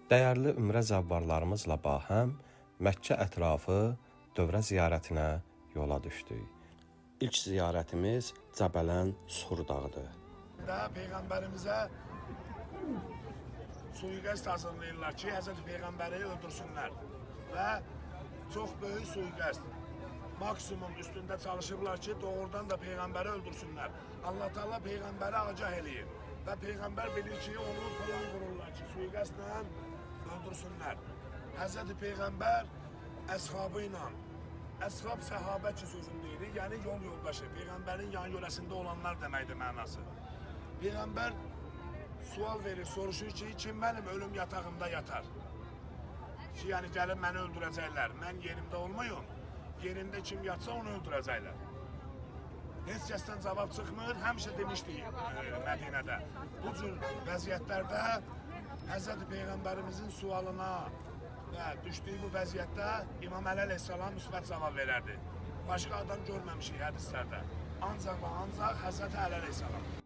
Dəyərli ümrə zəvvarlarımızla bahəm Məkkə ətrafı dövrə ziyarətinə yola düşdük. İlk ziyarətimiz Cəbələn Sur dağıdır. Peyğəmbərimizə suiqəst hazırlayırlar ki, Həzrəti Peyğəmbəri öldürsünlər və çox böyük suiqəst. Maksimum üstündə çalışırlar ki, doğrudan da Peyğəmbəri öldürsünlər. Allah Teala Peyğəmbəri agah eləyir və Peyğəmbər bilir ki, onu plan qururlar ki, suiqəstlə öldürsünlər. Həzrəti Peyğəmbər əshabı ilə, əshab səhabə ki sözünü deyirik, yəni yol yoldaşı, Peyğəmbərin yan yörəsində olanlar deməkdir mənası. Peyğəmbər sual verir, soruşur ki, kim mənim ölüm yatağımda yatar? Ki, yəni gəlib məni öldürəcəklər, mən yerimdə olmayım, yerində kim yatsa onu öldürəcəklər. Heç kəsdən cavab çıxmır, həmişə demişdik Mədinədə. Bu cür vəziyyətlərdə Həzrəti Peyğəmbərimizin sualına və düşdüyü bu vəziyyətdə İmam Əli əleyhissalam müsbət cavab verərdi. Başqa adam görməmişik hədislərdə. Ancaq və ancaq Həzrəti Əli əleyhissalam.